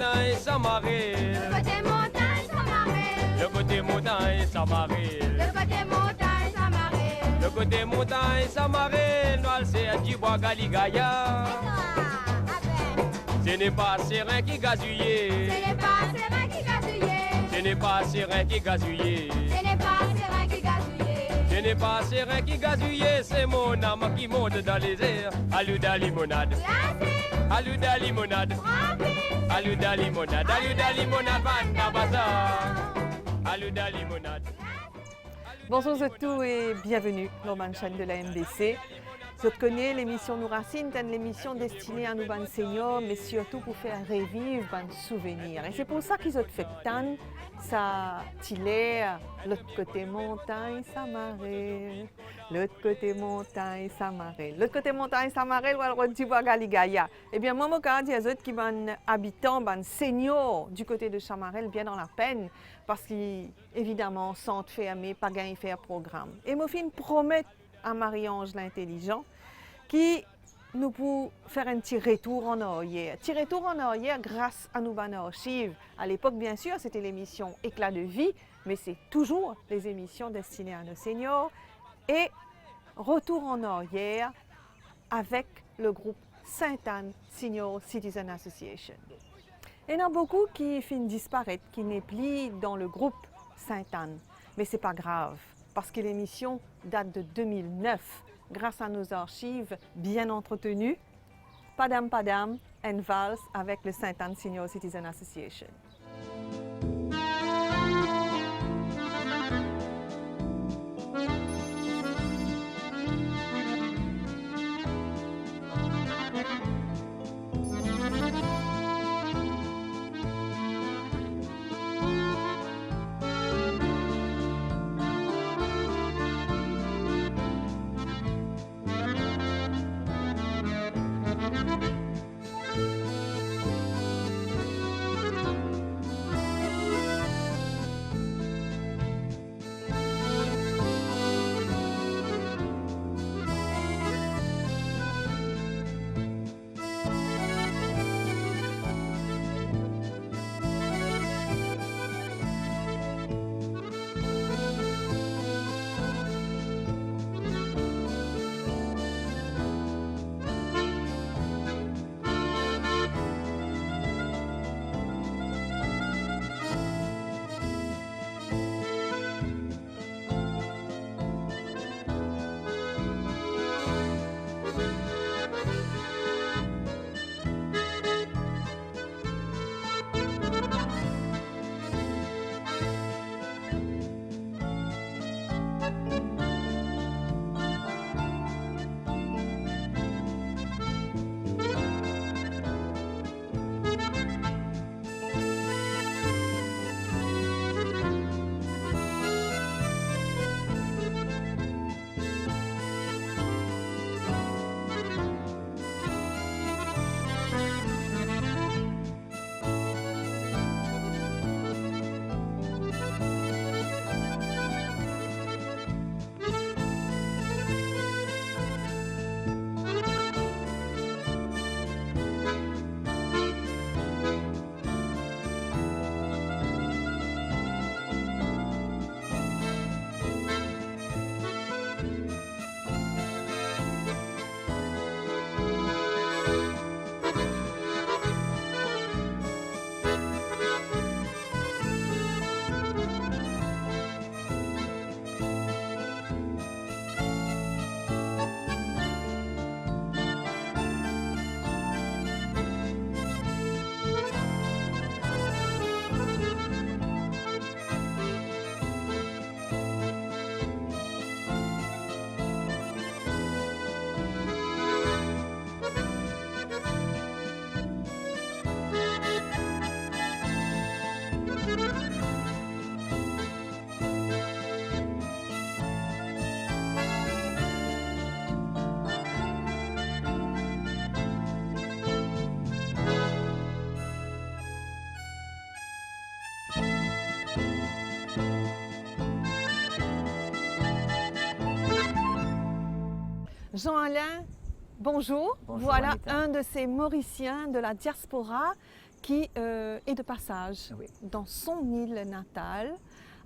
montagne s'amarrer. Le côté montagne s'amarrer. Le côté montagne s'amarrer. Le côté montagne s'amarrer. Le côté montagne s'amarrer. Noël c'est du bois galigaya. Ce n'est pas serein qui gazouillé. Ce n'est pas serein qui gazouillé. Ce n'est pas serein qui gazouillé. Ce n'est pas serein qui gazouillé. Ce n'est pas serein qui gazouillé. C'est mon âme qui monte dans les airs. Aluda limonade. Glacé. Aluda limonade. Frappé. Aluda limonade. Aluda limonade. Banda bazar. Aluda limonade. Bonjour à tous et bienvenue dans la chaîne de la MBC. Vous connaissez l'émission Nous Racines, c'est l'émission destinée à nous ban seniors, mais surtout pour faire revivre ban souvenirs. Et c'est pour ça qu'ils ont fait tant, ça tilaire, l'autre côté montagne, ça marée. L'autre côté montagne, ça marée. L'autre côté montagne, ça marée, ou alors du bois galigaya. Eh bien, moi, quand il y a des autres qui sont habitants, ban seniors du côté de Chamarel, bien dans la peine, parce qu'évidemment, sans faire aimer, pas gagner faire programme. Et moi, fin promet à Marie-Ange l'intelligent qui nous peut faire un petit retour en arrière. Petit retour en arrière grâce à nos archives. À l'époque, bien sûr, c'était l'émission Éclat de vie, mais c'est toujours les émissions destinées à nos seniors. Et retour en arrière avec le groupe Sainte-Anne Senior Citizen Association. Il y en a beaucoup qui finissent disparaître, qui n'est plus dans le groupe Sainte-Anne. Mais ce n'est pas grave, parce que l'émission date de 2009, grâce à nos archives bien entretenues. Padam Padam and Vals avec le Sainte-Anne Senior Citizen Association. Jean-Alain, bonjour. Bonjour, voilà Anita. un de ces Mauriciens de la diaspora qui est de passage Oui. dans son île natale.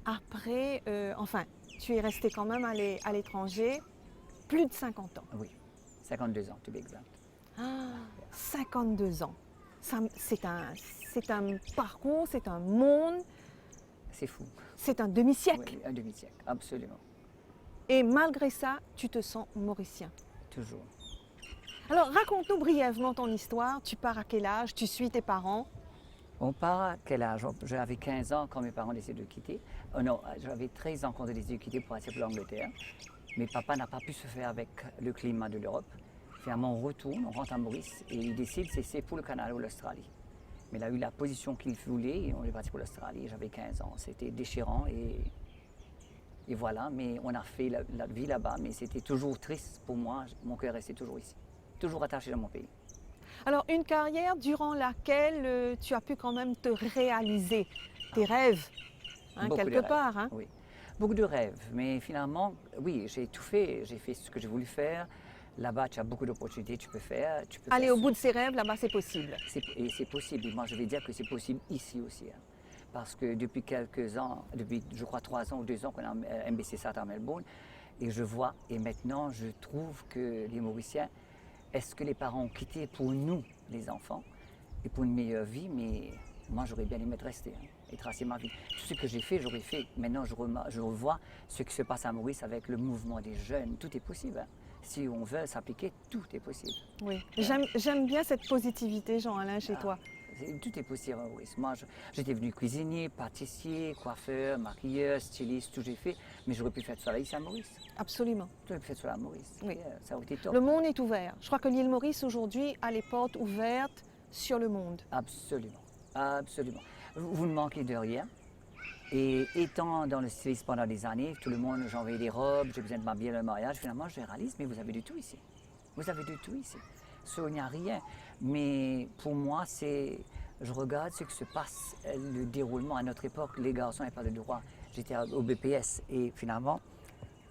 Après, enfin, tu es resté quand même à l'étranger plus de 50 ans. Oui, 52 ans, to be exact. Ah, 52 ans. C'est un parcours, c'est un monde, C'est fou. c'est un demi-siècle. Oui, un demi-siècle, absolument. Et malgré ça, tu te sens mauricien. Toujours. Alors, raconte-nous brièvement ton histoire. Tu pars à quel âge? Tu suis tes parents? On part à quel âge? J'avais 15 ans quand mes parents décident de quitter. Oh non, j'avais 13 ans quand ils décident de quitter pour partir pour l'Angleterre. Mais papa n'a pas pu se faire avec le climat de l'Europe. Finalement, on retourne, on rentre à Maurice et il décide c'est pour le Canada ou l'Australie. Mais il a eu la position qu'il voulait et on est parti pour l'Australie. J'avais 15 ans. C'était déchirant et voilà. Mais on a fait la vie là-bas. Mais c'était toujours triste pour moi. Mon cœur restait toujours ici. Toujours attaché à mon pays. Alors, une carrière durant laquelle tu as pu quand même te réaliser tes rêves, hein, Beaucoup de quelque rêves. part. Hein. Oui, beaucoup de rêves. Mais finalement, oui, j'ai tout fait. J'ai fait ce que j'ai voulu faire. Là-bas, tu as beaucoup d'opportunités, tu peux faire. Aller au bout de ses rêves, là-bas, c'est possible. Et c'est possible. Et moi, je vais dire que c'est possible ici aussi. Hein. Parce que depuis quelques ans, depuis, je crois, 3 ans ou 2 ans qu'on a MBC-SAT à Melbourne, et je vois, et maintenant, je trouve que les Mauriciens, est-ce que les parents ont quitté pour nous, les enfants, et pour une meilleure vie, mais moi, j'aurais bien aimé rester hein, et tracer ma vie. Tout ce que j'ai fait, j'aurais fait. Maintenant, je revois ce qui se passe à Maurice avec le mouvement des jeunes. Tout est possible. Hein. Si on veut s'appliquer, tout est possible. Oui, j'aime bien cette positivité, Jean-Alain, chez toi. Tout est possible à Maurice. Moi, j'étais venu cuisinier, pâtissier, coiffeur, maquilleur, styliste, tout j'ai fait. Mais j'aurais pu faire tout ça ici à Maurice. Absolument. J'aurais pu faire tout ça à Maurice. Oui. Yeah, ça aurait été top. Le monde est ouvert. Je crois que l'île Maurice, aujourd'hui, a les portes ouvertes sur le monde. Absolument. Absolument. Vous ne manquez de rien. Et étant dans le stylisme pendant des années, tout le monde, j'envoyais des robes, j'ai besoin de m'habiller le mariage. Finalement, je réalise, mais vous avez du tout ici. Vous avez du tout ici. Ça, il n'y a rien. Mais pour moi, je regarde ce qui se passe, le déroulement à notre époque. Les garçons n'avaient pas de droit. J'étais au BPS et finalement,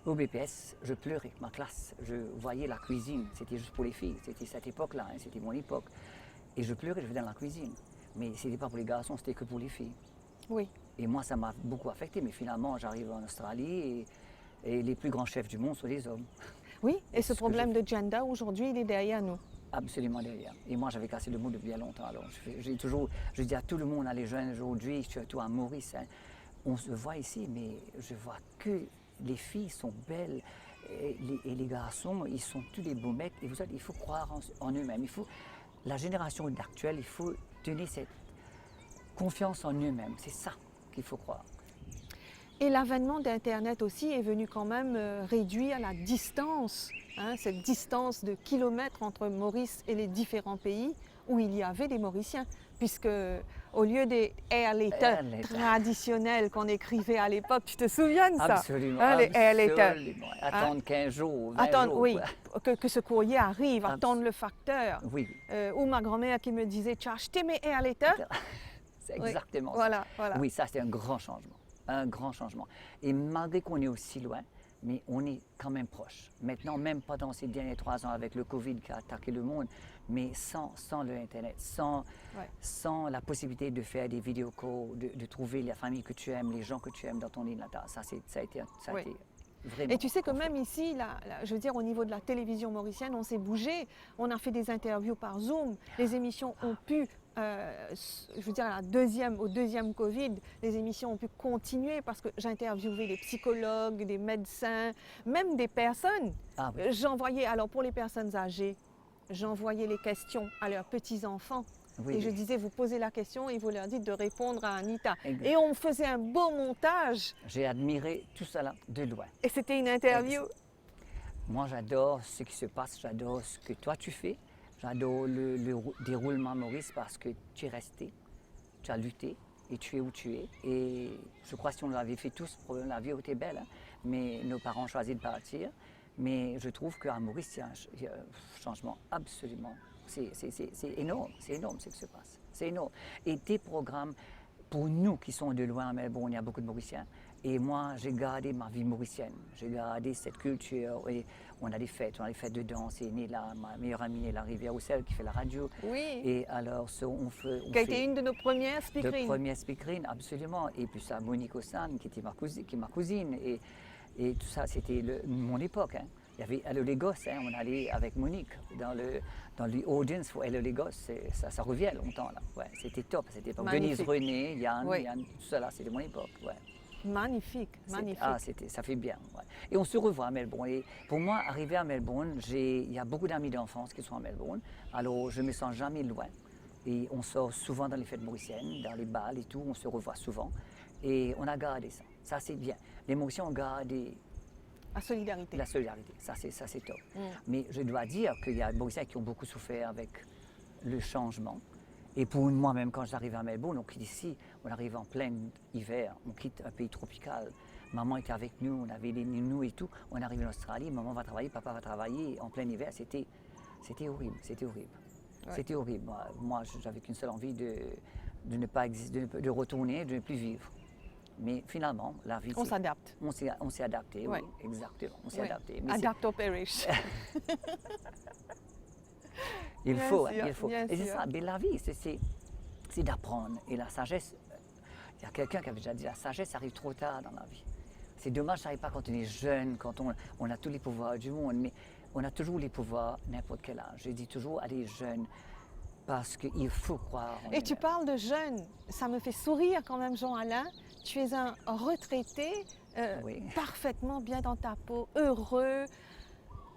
au BPS, je pleurais, ma classe. Je voyais la cuisine, c'était juste pour les filles. C'était cette époque-là, hein, c'était mon époque. Et je pleurais, je vais dans la cuisine. Mais ce n'était pas pour les garçons, c'était que pour les filles. Oui. Et moi, ça m'a beaucoup affecté. Mais finalement, j'arrive en Australie et les plus grands chefs du monde sont des hommes. Oui, et ce ce que problème de gender, aujourd'hui, il est derrière nous. Absolument derrière. Et moi, j'avais cassé le mot depuis bien longtemps. Alors, je dis à tout le monde, à les jeunes aujourd'hui, surtout à Maurice, hein, on se voit ici, mais je vois que les filles sont belles et les garçons, ils sont tous des beaux mecs. Et vous savez, il faut croire en eux-mêmes. La génération actuelle, il faut donner cette confiance en eux-mêmes. C'est ça qu'il faut croire. Et l'avènement d'Internet aussi est venu quand même réduire la distance, hein, cette distance de kilomètres entre Maurice et les différents pays où il y avait des Mauriciens. Puisque au lieu des air letters traditionnels qu'on écrivait à l'époque, tu te souviens de ça? Absolument, Hein, les air letters. absolument. Attendre 15 jours, 20 Attendre, jours. oui, quoi. que ce courrier arrive, attendre le facteur. Oui, Ou ma grand-mère qui me disait, tu as acheté mes air letters? c'est exactement ça. Voilà, voilà. Oui, ça, c'est un grand changement. Un grand changement. Et malgré qu'on est aussi loin, mais on est quand même proche. Maintenant, même pas dans ces derniers 3 ans avec le Covid qui a attaqué le monde, mais sans le Internet, sans la possibilité de faire des vidéos calls, de trouver la famille que tu aimes, les gens que tu aimes dans ton île natale, ça a été vraiment... Et tu sais que même ici, je veux dire, au niveau de la télévision mauricienne, on s'est bougé. On a fait des interviews par Zoom. Les émissions ont pu, je veux dire, au deuxième Covid, les émissions ont pu continuer parce que j'interviewais des psychologues, des médecins, même des personnes. Ah oui. J'envoyais, alors pour les personnes âgées, j'envoyais les questions à leurs petits-enfants. Oui, Et je oui. disais, vous posez la question et vous leur dites de répondre à Anita. Exact. Et on faisait un beau montage. J'ai admiré tout cela de loin. Et c'était une interview. Moi, j'adore ce qui se passe, j'adore ce que toi tu fais, j'adore le déroulement Maurice parce que tu es resté, tu as lutté et tu es où tu es. Et je crois que si on l'avait fait tous, la vie aurait été belle, hein, mais nos parents ont choisi de partir. Mais je trouve qu'à Maurice, il y a un changement absolument. C'est énorme ce qui se passe. C'est énorme. Et tes programmes pour nous qui sommes de loin à Melbourne, il y a beaucoup de Mauriciens. Et moi, j'ai gardé ma vie mauricienne. J'ai gardé cette culture. Et on a des fêtes de danse. Et Nila, ma meilleure amie, Nila Rivière-Roussel, qui fait la radio. Oui. Et alors, on fait... Qui a été une de nos premières de speakerines. première speakerine, absolument. Et puis ça, Monique Ossan, qui était ma cousine. Et tout ça, c'était mon époque. Hein. Il y avait Hello les Gosses, hein. On allait avec Monique dans le audience pour Hello les Gosses. Ça revient longtemps, là. Ouais, c'était top. C'était pour Denise René, Yann, Oui. tout ça, là, c'était mon époque. Ouais. Magnifique, magnifique. Ça fait bien. Ouais. Et on se revoit à Melbourne. Et pour moi, arriver à Melbourne, il y a beaucoup d'amis d'enfance qui sont à Melbourne. Alors, je ne me sens jamais loin. Et on sort souvent dans les fêtes mauriciennes, dans les bals et tout. On se revoit souvent. Et on a gardé ça. Ça, c'est bien. Les Mauriciens ont gardé La solidarité. la solidarité. Ça, c'est top. Mais je dois dire qu'il y a des Mauriciens qui ont beaucoup souffert avec le changement. Et pour moi-même, quand j'arrive à Melbourne, on quitte ici, on arrive en plein hiver, on quitte un pays tropical. Maman était avec nous, on avait des nounous et tout. On arrive en Australie, maman va travailler, papa va travailler. En plein hiver, c'était horrible, c'était horrible. Ouais. C'était horrible. Moi, j'avais qu'une seule envie de ne pas exister, de retourner, de ne plus vivre. Mais finalement, la vie, On s'adapte. on s'est adapté, Ouais. oui, exactement. On s'est Ouais. adapté. Mais Adapt or perish. il Bien faut, sûr, il faut. bien Et c'est sûr. ça, mais la vie, c'est d'apprendre. Et la sagesse, il y a quelqu'un qui avait déjà dit, la sagesse arrive trop tard dans la vie. C'est dommage, ça n'arrive pas quand on est jeune, quand on a tous les pouvoirs du monde, mais on a toujours les pouvoirs n'importe quel âge. Je dis toujours, allez jeune, parce qu'il faut croire en Et tu nous-mêmes. parles de jeunes, ça me fait sourire quand même, Jean-Alain. Tu es un retraité, Oui. parfaitement bien dans ta peau, heureux.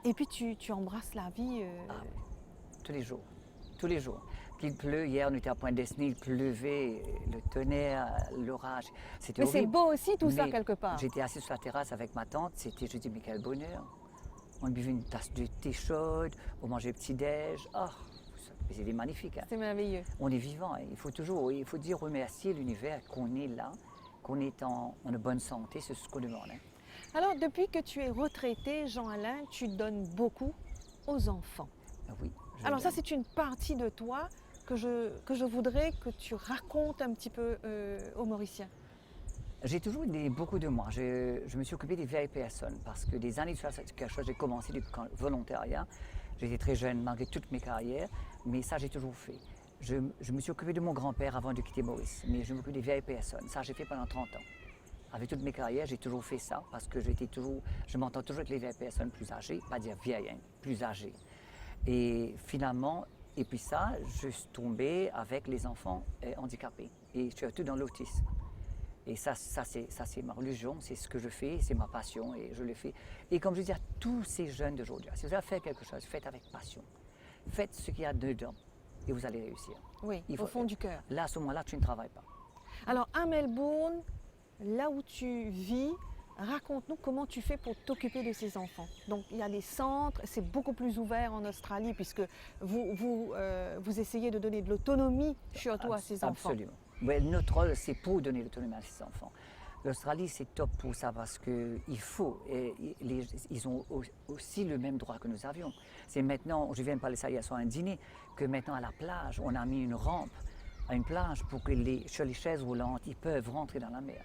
Et puis tu embrasses la vie. Tous les jours, tous les jours. Qu'il pleut, hier on était à Point-Destiné, il pleuvait, le tonnerre, l'orage, c'était Mais c'est horrible. beau aussi tout ça Mais quelque part. J'étais assis sur la terrasse avec ma tante, je dis mais quel bonheur. On buvait une tasse de thé chaude, on mangeait le petit-déj, c'était magnifique. Hein. C'est merveilleux. On est vivant, hein. Il faut dire remercier l'univers qu'on est là, qu'on est en bonne santé, c'est ce qu'on demande. Hein. Alors depuis que tu es retraité, Jean-Alain, tu donnes beaucoup aux enfants. Oui. Alors ça c'est une partie de toi que je voudrais que tu racontes un petit peu aux Mauriciens. J'ai toujours donné beaucoup de moi. Je me suis occupé des vieilles personnes parce que des années de quelque chose, j'ai commencé du volontariat. J'étais très jeune malgré toute mes carrières, mais ça j'ai toujours fait. Je me suis occupé de mon grand-père avant de quitter Maurice, mais je m'occupe des vieilles personnes. Ça j'ai fait pendant 30 ans. Avec toutes mes carrières, j'ai toujours fait ça parce que je m'entends toujours avec les vieilles personnes plus âgées, pas dire vieilles, hein, plus âgées. Et finalement, et puis ça, je suis tombée avec les enfants handicapés et surtout dans l'autisme. Et ça c'est ma religion, c'est ce que je fais, c'est ma passion et je le fais. Et comme je dis à tous ces jeunes d'aujourd'hui, si vous allez faire quelque chose, faites avec passion. Faites ce qu'il y a dedans et vous allez réussir. Oui, Il au faut- fond du cœur. Là, à ce moment-là, tu ne travailles pas. Alors à Melbourne, là où tu vis, raconte-nous comment tu fais pour t'occuper de ces enfants. Donc il y a des centres, c'est beaucoup plus ouvert en Australie puisque vous essayez de donner de l'autonomie surtout à ces enfants. Absolument. Ouais, notre rôle, c'est pour donner l'autonomie à ces enfants. L'Australie, c'est top pour ça parce qu'il faut. Et ils ont aussi le même droit que nous avions. C'est maintenant, je viens de parler ça hier soir à un dîner, que maintenant à la plage, on a mis une rampe à une plage pour que sur les chaises roulantes, ils peuvent rentrer dans la mer.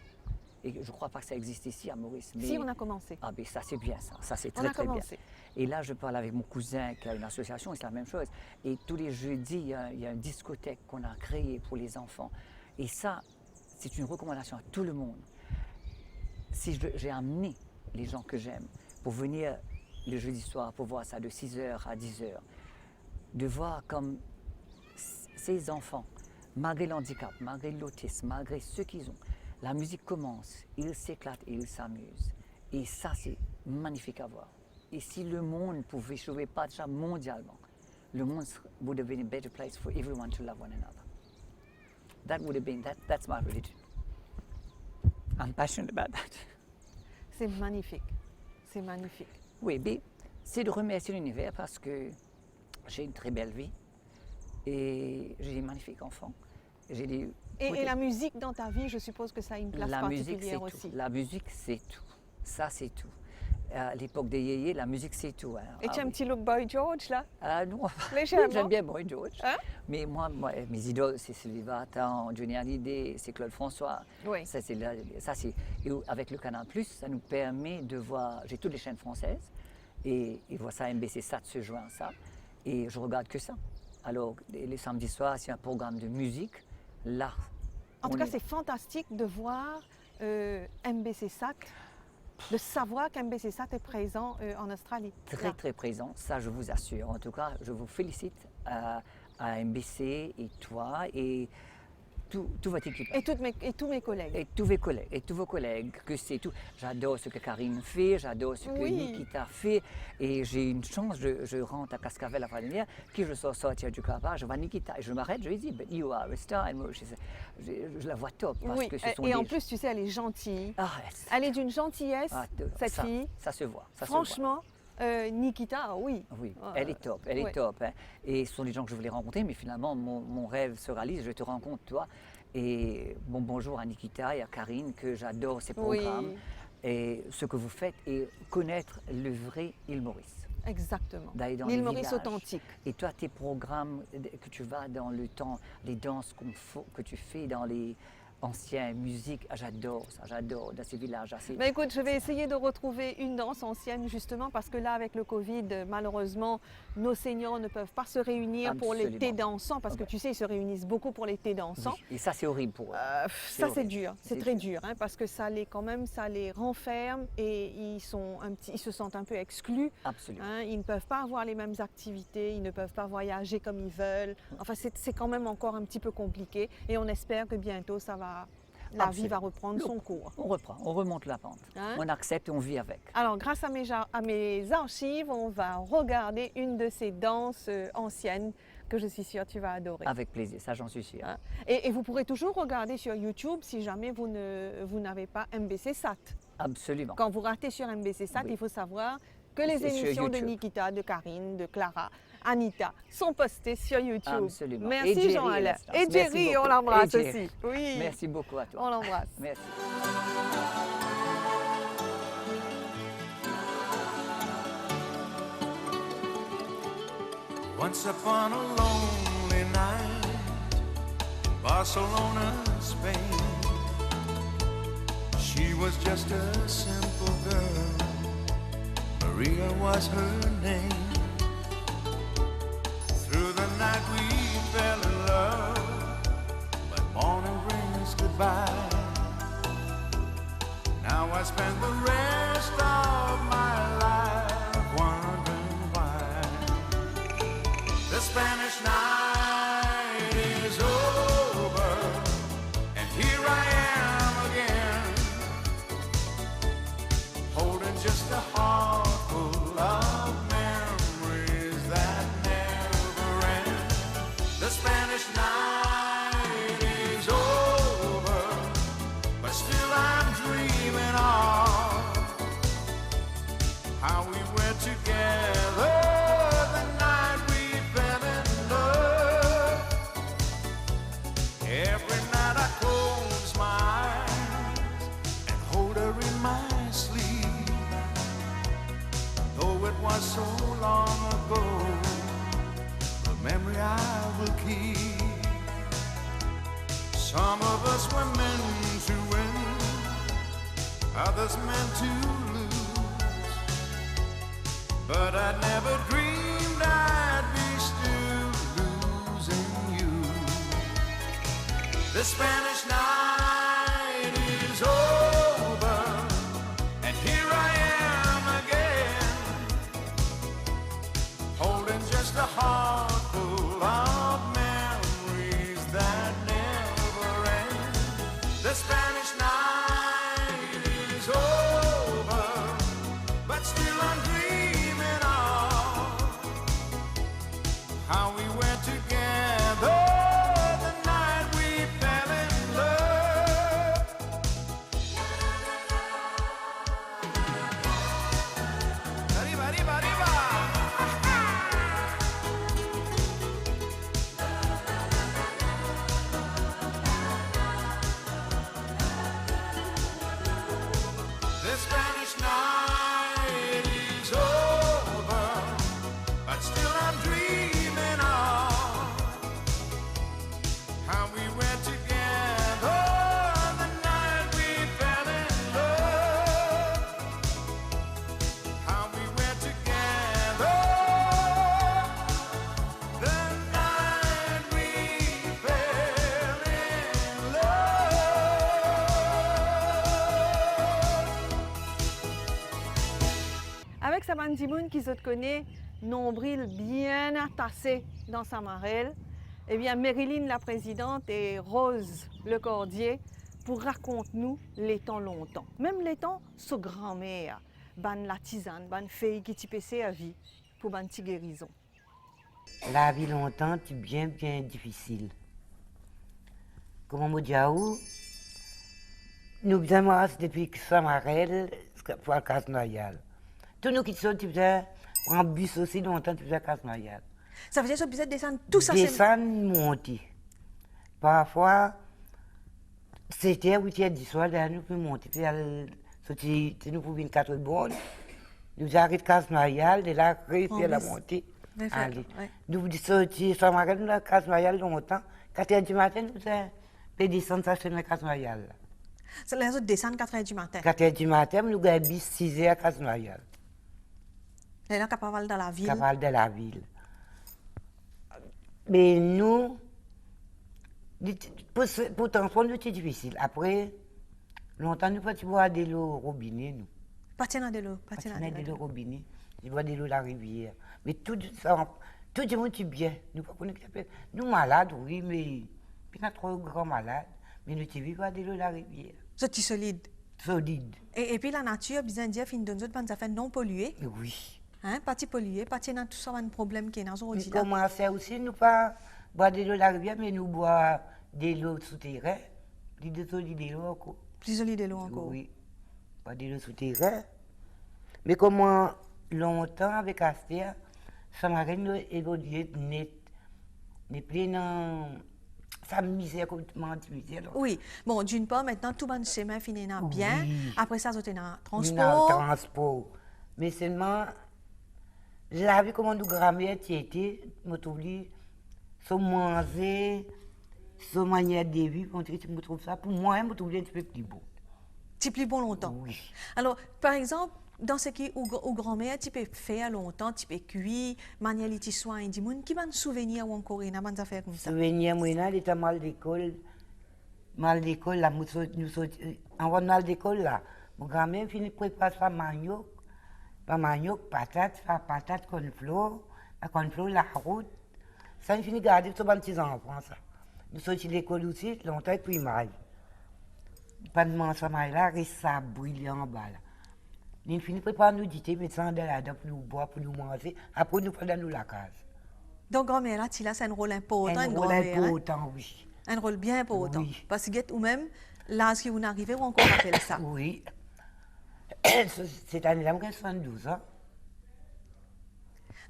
Et je ne crois pas que ça existe ici à Maurice. Mais, Si on a commencé. Ah, mais ça c'est bien ça. Ça c'est On très a très bien. commencé. Et là, je parle avec mon cousin qui a une association, c'est la même chose. Et tous les jeudis, il y a une discothèque qu'on a créée pour les enfants. Et ça, c'est une recommandation à tout le monde. Si j'ai amené les gens que j'aime pour venir le jeudi soir pour voir ça de 6h à 10h, de voir comme ces enfants, malgré l'handicap, malgré l'autisme, malgré ce qu'ils ont, la musique commence, ils s'éclatent et ils s'amusent. Et ça, c'est magnifique à voir. Et si le monde pouvait chauffer, pas déjà mondialement, le monde would have been a better place for everyone to love one another. That would have been, that's my religion. I'm passionate about that. C'est magnifique. C'est magnifique. Oui, mais c'est de remercier l'univers parce que j'ai une très belle vie et j'ai des magnifiques enfants. J'ai des Et la musique dans ta vie, je suppose que ça a une place La musique, particulière c'est aussi. tout. La musique, c'est tout. Ça, c'est tout. À l'époque des yéyés, la musique c'est tout. Hein. Et tu as un oui. petit look Boy George là? Non, Légèrement. j'aime bien Boy George. Hein? Mais moi, mes idoles, c'est Sylvie Vartan, Johnny Hallyday, c'est Claude François. Oui. Ça, c'est, et avec le Canal+, ça nous permet de voir, j'ai toutes les chaînes françaises, et voir ça, MBC Sat se joint à ça, et je regarde que ça. Alors, les samedis soirs, c'est un programme de musique, là. En tout cas, c'est fantastique de voir MBC Sat, de savoir qu'MBC Sat est présent en Australie. Très, très présent, ça je vous assure. En tout cas, je vous félicite à MBC et toi et tout votre équipe. Et tous mes collègues. Et tous vos collègues, que c'est tout. J'adore ce que Karine fait, j'adore ce que Oui. Nikita fait. Et j'ai une chance, je rentre à Cascavel la fois dernière, qui je sors sortir du car, je vois Nikita et je m'arrête, je lui dis, but you are a star. Et moi, je la vois top parce Oui, que ce sont et en des... plus, tu sais, elle est gentille. Ah, Elle est d'une gentillesse, cette ça, fille. Ça se voit. Ça se voit. Franchement, Nikita, oui. Oui, elle est top, elle est ouais. top. Hein. Et ce sont des gens que je voulais rencontrer, mais finalement, mon rêve se réalise, je te rencontre toi. Et bonjour à Nikita et à Karine, que j'adore ces programmes. Oui. Et ce que vous faites, et connaître le vrai île Maurice. Exactement. D'aller dans L'île les Maurice villages. authentique. Et toi, tes programmes, que tu vas dans le temps, les danses que tu fais dans les anciennes musiques, j'adore ça, j'adore dans ces villages. Mais écoute, je vais essayer de retrouver une danse ancienne justement parce que là, avec le Covid, malheureusement, nos seniors ne peuvent pas se réunir pour les Absolument. thés dansants parce que tu sais, ils se réunissent beaucoup pour les thés dansants. Oui. Et ça, c'est horrible pour eux. Ça, c'est horrible. dur, c'est C'est très dur. dur hein, parce que ça les renferme et ils se sentent un peu exclus. Absolument. Hein, ils ne peuvent pas avoir les mêmes activités, ils ne peuvent pas voyager comme ils veulent. Enfin, c'est quand même encore un petit peu compliqué et on espère que bientôt la vie Absolument. va reprendre son cours. On reprend, on remonte la pente. Hein? On accepte et on vit avec. Alors, grâce à mes archives, on va regarder une de ces danses anciennes que je suis sûre tu vas adorer. Avec plaisir, ça j'en suis sûr. Hein? Et vous pourrez toujours regarder sur YouTube si jamais vous n'avez pas MBC Sat. Absolument. Quand vous ratez sur MBC Sat, Oui. il faut savoir que les C'est sur émissions de YouTube. Nikita, de Karine, de Clara, Anita sont postées sur YouTube. Absolument. Et Merci Jerry Jean-Alain. Elastas. Et Merci Jerry, on beaucoup. l'embrasse Et Jerry. aussi. Oui, Merci beaucoup à toi. on l'embrasse. Merci. Once upon a lonely night in Barcelona, Spain, she was just a simple girl. Maria was her name. Through the night we fell in love, but morning brings goodbye. Now I spend the rest of my life wondering why. The Spanish night is over, and here I am again, holding just a heart full of memories that never end. The Spanish night is over, but still I'm dreaming of how we were together the night we fell in love. Every night I close my eyes and hold her in my sleep. Though it was so long ago, the memory I will keep. Some of us were meant to win, others meant to lose, but I never dreamed I'd be still losing you. The Spanish night is over, and here I am again, holding just a heart full of memories that never end. The Spanish night is over, but still I'm dreaming of how we were together the night we fell in ça ban dimoun qui se connaît, nombril bien attaché dans sa marelle, eh bien Marilyn la présidente et Rose le cordier pour raconter-nous les temps longtemps. Même les temps, sa grand-mère, ban la tisane, ban fille qui t'y passait à vie pour ban ti guérison. La vie longtemps, c'est bien difficile. Comme on dit à où, nous faisons depuis que Samarel pour la Casse-Noyal. Tous nous qui sommes, tu faisais en bus aussi longtemps, tu faisais Casse-Noyal. Ça veut dire que vous êtes descendu tout ça, Descendre, monter. Parfois, c'était à 8h du soir, là, nous pouvons monter. Puis, nous pouvons venir 4 bonnes. Nous arrêtons Casse-Noyal, et là, réussir à la montée. Allez. Nous sortis, Samarel, nous avons Casse-Noyal longtemps. 4h du matin, nous avons descendu ça sur Casse-Noyal. C'est les autres descendent 4h du matin. 4h du matin, nous avons 6h à Casse-Noyal. Et là, capable dans la ville. Capable de la ville. Mais nous, pour t'enfants, nous, c'est difficile. Après, longtemps, nous pouvons boire de l'eau au robinet, nous. Pas de l'eau. De l'eau au robinet. Nous bois de l'eau de la rivière. Mais tout ça, tout le monde est bien. Nous malades, oui, mais pas trop grands malades. Mais nous vivons de l'eau de la rivière. C'est solide. Solide. Et puis la nature, bien dire, fin de nous, ça fait non pollué. Oui. Hein, pas pollué, pas dans tout ça, un problème qui est dans ce Nous commençons aussi, nous pas boire de l'eau de la rivière, mais nous boire de l'eau souterraine. Plus de solide de l'eau encore. Plus solide de l'eau encore. Oui. Boire de l'eau souterraine. Mais comment longtemps avec Astia, ça m'a évolué net. N'est plus dans sa misère complètement misère. Oui. Bon, d'une part, maintenant, tout le chemin finit bien. Oui. Après ça, c'était dans le Transport. transport. Mais seulement, j'ai vu comment nous grammaire était, je me trouve, son manger, son manière de vivre, je me trouve ça, pour moi, je me trouve un petit peu plus beau. C'est plus bon longtemps. Oui. Alors, par exemple, dans ce qui est au grand-mère, tu peux faire longtemps, tu peux cuire, manière les soins, il dit, qui va nous souvenir ou encore une affaire comme ça? Souvenir, moi, il était mal d'école. Mal d'école, là, en mal d'école, là, mon grand-mère finit de préparer sa manioc. Pas manioc, patate, cornflour, la route. Ça, il finit de garder tous les petits enfants, ça. Nous sommes à l'école aussi, longtemps, et puis mal. Pas de manger ça, là, reste ça brillant en bas, là. Il finit de préparer nous dîner, mettre ça dans la dent pour nous boire, pour nous manger, après nous prendre nous la case. Donc, grand-mère, là, c'est un rôle important. Un rôle important, oui. Un rôle bien important. Oui. Parce que, ou même, l'âge qui vous arrivez, ou encore appelle ça. Oui. Cette année-là, j'ai 72 ans.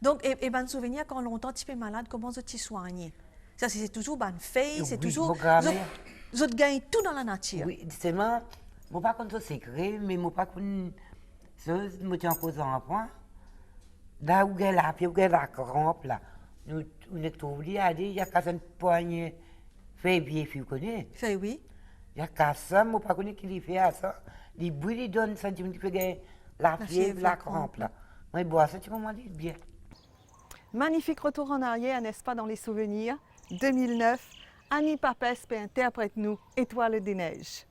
Donc, et ben souvenir quand longtemps tu es malade, comment tu t'y soignes? Ça, c'est toujours bonne feuille, c'est toujours. Vous gagnez tout dans la nature. Oui, seulement, je ne sais pas contre ce secret, mais je ne sais pas contre ce que je cause enfant. Là où il y a la pied, où il y a la crampe, là, nous sommes trouvés, il y a qu'à une poignée, feuille bien, vous connaissez? Feuille, oui. Il y a qu'à ça, je ne sais pas qui lui fait à ça. Les bruits, ils donnent ça, tu peux gagner la fièvre, la crampe, là. Moi, je bois ça, tu m'as dit bien. Magnifique retour en arrière, n'est-ce pas, dans les souvenirs. 2009, Annie Papespe interprète-nous Étoile des neiges.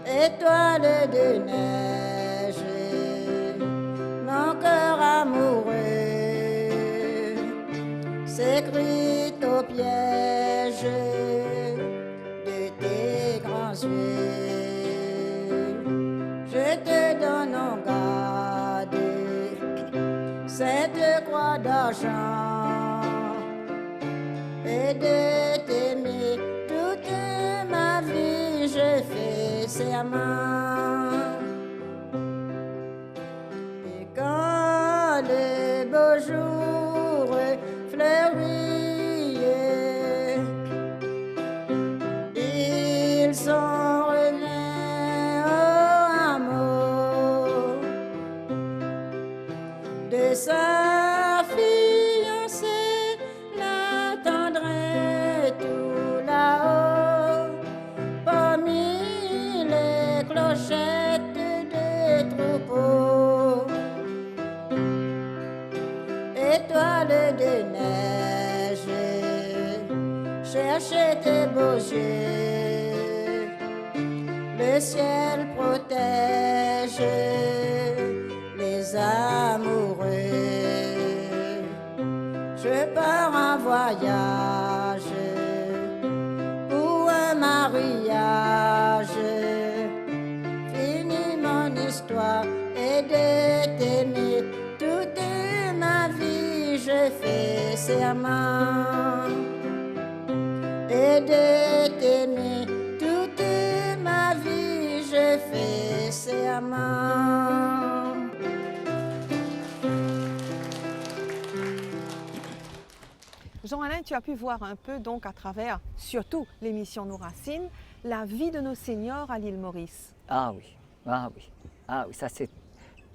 Étoile de neige, mon cœur amoureux s'écrit au piège de tes grands yeux. Je te donne en garde cette croix d'argent et de t'aimer toute ma vie. Je fais serment. Et quand le beau jour fleurit de sa fiancée l'attendrait tout là-haut, parmi les clochettes des troupeaux. Étoiles de neige, cherchez tes beaux yeux, le ciel protège les amoureux. Je pars en voyage pour un mariage, fini mon histoire et de t'aimer toute ma vie. Je fais serment et de t'aimer toute ma vie. Je fais serment. Jean-Alain, tu as pu voir un peu, donc, à travers, surtout, l'émission Nos Racines, la vie de nos seniors à l'île Maurice. Ah oui, ah oui, ah oui, ça c'est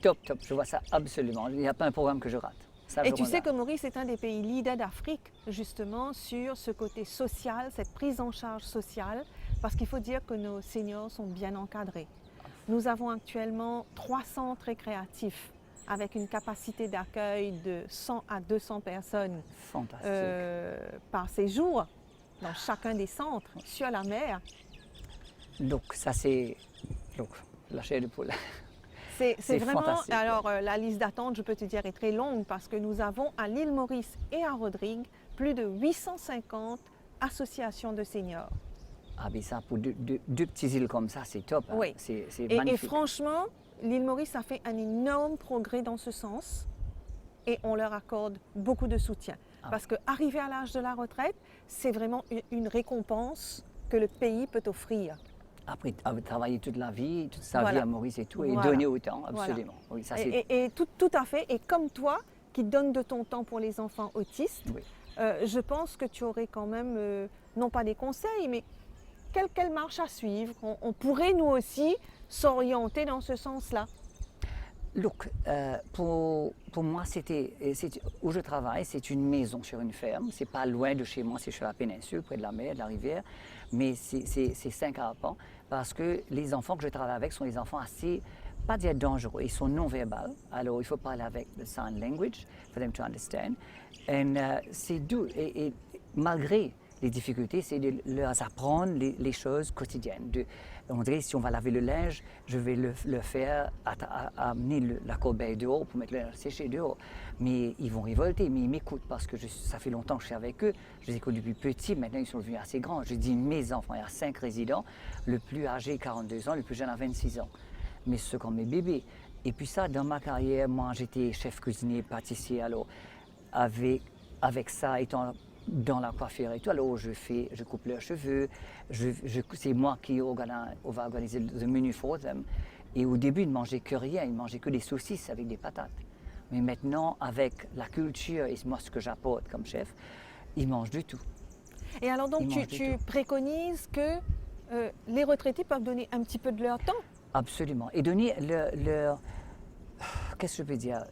top, top. Je vois ça absolument. Il n'y a pas un programme que je rate. Ça, Et je tu sais regarde. que Maurice est un des pays leaders d'Afrique, justement, sur ce côté social, cette prise en charge sociale, parce qu'il faut dire que nos seniors sont bien encadrés. Nous avons actuellement 3 centres récréatifs avec une capacité d'accueil de 100 à 200 personnes Fantastique. par séjour dans chacun des centres, sur la mer. Donc ça c'est donc, la chair de poule. C'est C'est vraiment, fantastique. alors la liste d'attente, je peux te dire, est très longue parce que nous avons à l'île Maurice et à Rodrigue plus de 850 associations de seniors. Ah mais ça pour deux petites îles comme ça c'est top. Hein. Oui. C'est Et magnifique. franchement, l'île Maurice a fait un énorme progrès dans ce sens et on leur accorde beaucoup de soutien. Ah. Parce qu'arriver à l'âge de la retraite, c'est vraiment une récompense que le pays peut offrir. Après travailler toute la vie, toute sa Voilà. vie à Maurice et tout, et Voilà. donner autant, Voilà. absolument. Oui, ça c'est. Et tout à fait, et comme toi, qui donne de ton temps pour les enfants autistes, Oui. je pense que tu aurais quand même, non pas des conseils, mais quelle marche à suivre. On pourrait nous aussi s'orienter dans ce sens-là. Look, pour moi, où je travaille, c'est une maison sur une ferme. C'est pas loin de chez moi, c'est sur la péninsule, près de la mer, de la rivière. Mais c'est 5 arpents parce que les enfants que je travaille avec sont des enfants assez, pas dire dangereux, ils sont non-verbales. Alors, il faut parler avec le sign language for them to understand. Et c'est doux. Et malgré les difficultés, c'est de leur apprendre les choses quotidiennes. On dirait, si on va laver le linge, je vais le faire amener la corbeille dehors pour mettre le linge séché dehors. Mais ils vont révolter, mais ils m'écoutent parce que ça fait longtemps que je suis avec eux. Je les écoute depuis petit, maintenant ils sont devenus assez grands. Je dis mes enfants, il y a 5 résidents, le plus âgé 42 ans, le plus jeune a 26 ans. Mais ce sont comme mes bébés. Et puis ça, dans ma carrière, moi j'étais chef cuisinier, pâtissier, alors avec ça, étant dans la coiffure et tout, alors je coupe leurs cheveux, c'est moi qui va organiser le menu for them. Et au début, ils ne mangeaient que rien, ils ne mangeaient que des saucisses avec des patates. Mais maintenant, avec la culture et moi ce que j'apporte comme chef, ils mangent du tout. Et alors donc, Ils mangent tu du tout. préconises que les retraités peuvent donner un petit peu de leur temps. Absolument. Et donner leur qu'est-ce que je peux dire,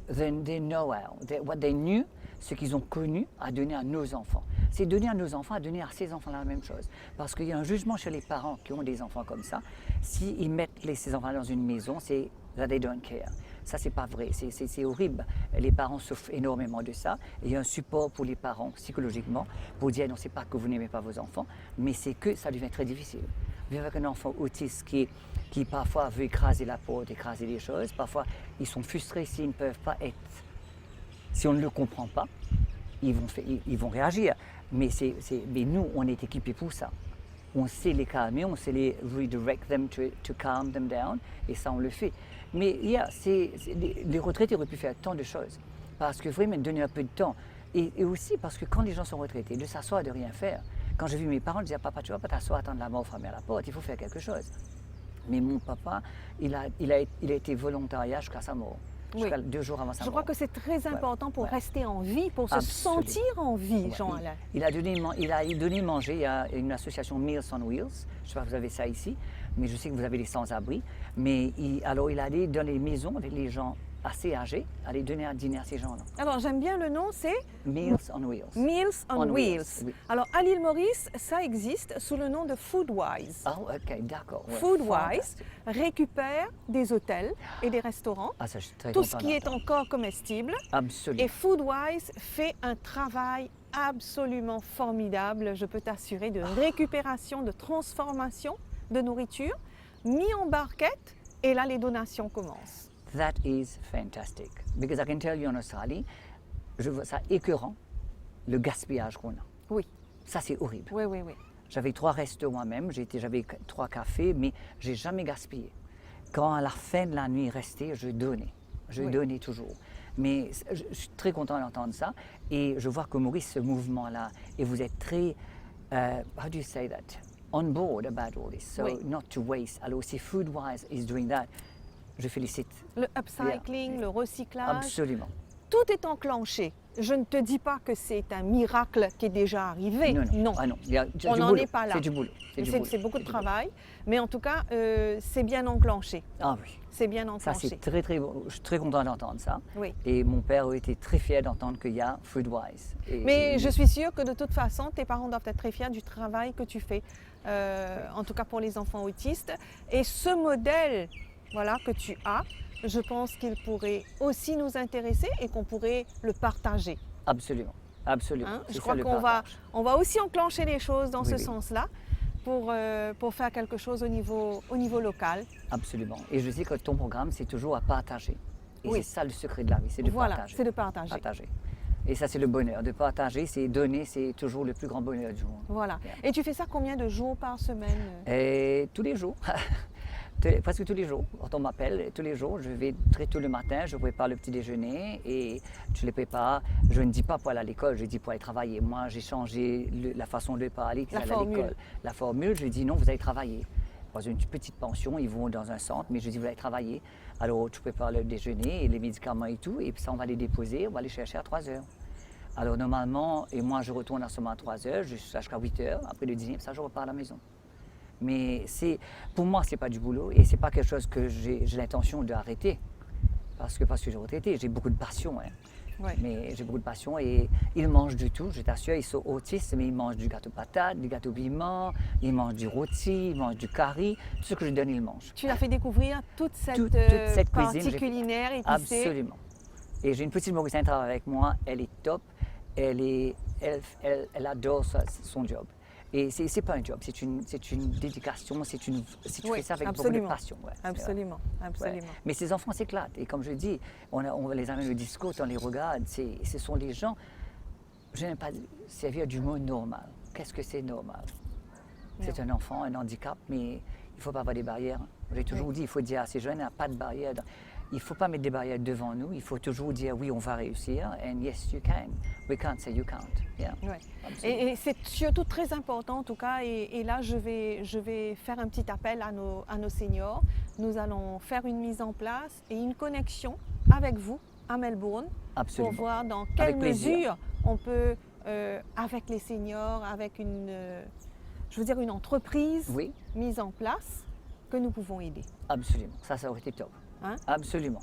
their know-how, what they knew, ce qu'ils ont connu, à donner à nos enfants. C'est donner à nos enfants, à donner à ces enfants la même chose. Parce qu'il y a un jugement chez les parents qui ont des enfants comme ça. S'ils mettent ces enfants dans une maison, c'est that they don't care. Ça, c'est pas vrai. C'est horrible. Les parents souffrent énormément de ça. Et il y a un support pour les parents, psychologiquement, pour dire non, c'est pas que vous n'aimez pas vos enfants, mais c'est que ça devient très difficile. Vivre avec un enfant autiste qui parfois veut écraser la porte, écraser des choses, parfois ils sont frustrés s'ils ne peuvent pas être. Si on ne le comprend pas, ils vont réagir. Mais nous, on est équipés pour ça. On sait les calmer, on sait les redirect them to calm them down, et ça, on le fait. Mais les retraités auraient pu faire tant de choses, parce que vraiment donner un peu de temps. Et aussi parce que quand les gens sont retraités, de s'asseoir et de rien faire. Quand j'ai vu mes parents, je disais, papa, tu ne vas pas t'asseoir, attendre la mort fermer à la porte, il faut faire quelque chose. Mais mon papa, il a été volontariat jusqu'à sa mort. Jusqu'à 2 jours avant sa mort. Je crois que c'est très important pour rester en vie, pour se Absolument. sentir en vie, Ouais. Jean-Alain. Il a donné manger, il y a une association Meals on Wheels, je ne sais pas si vous avez ça ici, mais je sais que vous avez des sans-abri. Mais alors il allait dans les maisons avec les gens assez âgés, aller donner à dîner à ces gens-là. Alors j'aime bien le nom, c'est Meals on Wheels. Meals on, On Wheels. Wheels, oui. Alors à l'île Maurice, ça existe sous le nom de Foodwise. Ah, ok, d'accord. ouais, Foodwise fantastique. récupère des hôtels et des restaurants, Ah, ça, je suis très tout ce content qui est d'entendre. encore comestible. Absolument. Et Foodwise fait un travail absolument formidable, je peux t'assurer, de récupération, de transformation de nourriture, mis en barquette, et là les donations commencent. That is fantastic. Because I can tell you en Australie, je vois ça écœurant, le gaspillage qu'on a. Oui, Ça, c'est horrible. oui, oui, oui. J'avais 3 restos moi-même, j'avais 3 cafés, mais j'ai jamais gaspillé. Quand à la fin de la nuit il restait, je donnais. Je Oui. donnais toujours. Mais je suis très content d'entendre ça. Et je vois que Maurice, ce mouvement-là, et vous êtes très, how do you say that, on board about all this. So Oui. not to waste. Alors si Foodwise is doing that, je félicite. Le upcycling, Yeah. le recyclage, Absolument. tout est enclenché. Je ne te dis pas que c'est un miracle qui est déjà arrivé. Non. Ah non. Il y a du On n'en boulot. est pas là. C'est du boulot. C'est du boulot. C'est beaucoup de C'est du boulot. travail, mais en tout cas, c'est bien enclenché. Ah oui. C'est bien Ça, enclenché. c'est très, très bon. Je suis très content d'entendre ça. Oui. Et mon père a été très fier d'entendre qu'il y a Foodwise. Et- Mais je suis sûre que de toute façon, tes parents doivent être très fiers du travail que tu fais, en tout cas pour les enfants autistes. Et ce modèle, voilà, que tu as, je pense qu'il pourrait aussi nous intéresser et qu'on pourrait le partager. Absolument. Absolument. Hein. C'est Je ça, crois le qu'on va, partage. on va aussi enclencher les choses dans Oui, ce oui. sens-là pour faire quelque chose au niveau local. Absolument. Et je sais que ton programme, c'est toujours à partager. Et Oui. c'est ça le secret de la vie, c'est de Voilà, partager. c'est de partager. Partager. Et ça, c'est le bonheur. De partager, c'est donner, c'est toujours le plus grand bonheur du monde. Voilà. Yeah. Et tu fais ça combien de jours par semaine Et tous les jours, presque tous les jours, quand on m'appelle, tous les jours, je vais très tôt le matin, je prépare le petit déjeuner et je le prépare. Je ne dis pas pour aller à l'école, je dis pour aller travailler. Moi, j'ai changé la façon de parler qu'ils La allaient à formule. l'école. La formule, je dis non, vous allez travailler. Dans une petite pension, ils vont dans un centre, mais je dis vous allez travailler. Alors, tu prépares le déjeuner et les médicaments et tout, et puis ça, on va les déposer, on va les chercher à 3 heures. Alors, normalement, et moi, je retourne à seulement à 3 heures, jusqu'à 8 heures, après le dîner, ça, je repars à la maison. Mais pour moi, ce n'est pas du boulot et ce n'est pas quelque chose que j'ai l'intention d'arrêter. Parce que j'ai retraité, j'ai beaucoup de passion. Hein. Ouais. Mais j'ai beaucoup de passion et ils mangent du tout, je t'assure, ils sont autistes, mais ils mangent du gâteau patate, du gâteau piment, ils mangent du rôti, ils mangent du curry, tout ce que je donne, ils mangent. Tu l'as fait découvrir toute cette, Toute cette partie cuisine, culinaire épicée. Absolument. Et j'ai une petite Mauricienne qui travaille avec moi, elle est top, elle adore son job. Et ce n'est pas un job, c'est une dédication, si tu Oui, fais ça avec beaucoup absolument. de passion. Ouais, c'est vrai. Absolument, absolument. Ouais. Mais ces enfants s'éclatent. Et comme je dis, on les amène au disco, on les regarde. Ce sont des gens, je n'aime pas servir du mot normal. Qu'est-ce que c'est normal? C'est un enfant, un handicap, mais il ne faut pas avoir des barrières. J'ai toujours dit, il faut dire à ces jeunes, il n'y a pas de barrière. Il ne faut pas mettre des barrières devant nous. Il faut toujours dire, oui, on va réussir. And yes, you can. We can't say you can't. Yeah. Ouais. Absolument. Et c'est surtout très important en tout cas, et là je vais faire un petit appel à nos seniors. Nous allons faire une mise en place et une connexion avec vous à Melbourne Absolument. pour voir dans quelle Avec plaisir. mesure on peut, avec les seniors, avec une entreprise Oui, mise en place, que nous pouvons aider. absolument. Ça aurait été top. Hein? Absolument.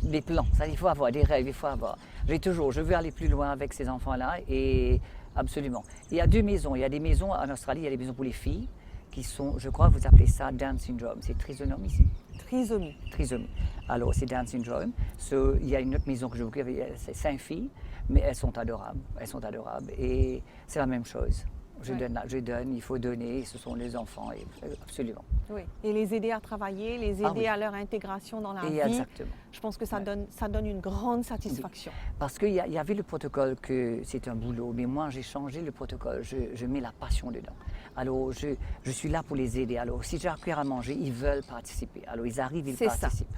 Des plans, ça il faut avoir, des rêves, il faut avoir. Je veux aller plus loin avec ces enfants-là et absolument. Il y a 2 maisons. Il y a des maisons en Australie, il y a des maisons pour les filles qui sont, je crois, vous appelez ça Down syndrome. C'est trisomie ici. Trisomie. Trisomie. Alors c'est Down syndrome. So, il y a une autre maison que je vous dis, c'est 5 filles, mais elles sont adorables. Elles sont adorables et c'est la même chose. Je donne, il faut donner, ce sont les enfants, et, absolument. Oui. Et les aider à travailler, les aider oui. à leur intégration dans la Et vie. exactement. Je pense que ça Ouais. donne une grande satisfaction. Parce qu'il y avait le protocole que c'est un boulot, mais moi j'ai changé le protocole, je mets la passion dedans. Alors je suis là pour les aider. Alors si j'ai à cuire à manger, ils veulent participer. Alors ils arrivent, ils C'est ça. participent.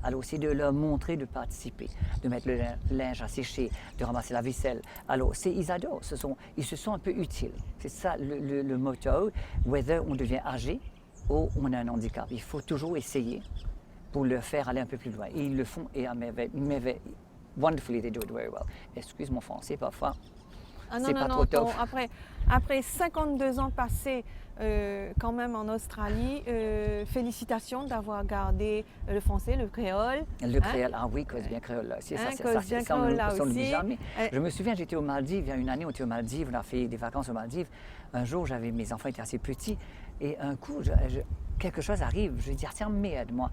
Alors c'est de leur montrer de participer, de mettre le linge à sécher, de ramasser la vaisselle. Alors ils adorent, ils se sont un peu utiles. C'est ça le motto, whether on devient âgé ou on a un handicap. Il faut toujours essayer pour leur faire aller un peu plus loin. Et ils le font et à merveille. Wonderfully, they do it very well. Excuse mon français parfois. Ah non, c'est non, pas non, trop tough. après 52 ans passés quand même en Australie, félicitations d'avoir gardé le français, le créole. Le créole, ah oui, cause bien créole là. C'est Hein, ça, cause bien ça, on créole là ne l'oublie aussi. jamais. Euh, Je me souviens, j'étais aux Maldives, il y a une année, on était aux Maldives, on a fait des vacances aux Maldives. Un jour, mes enfants étaient assez petits, et un coup, quelque chose arrive. Je dis, ah, tiens, merde, moi.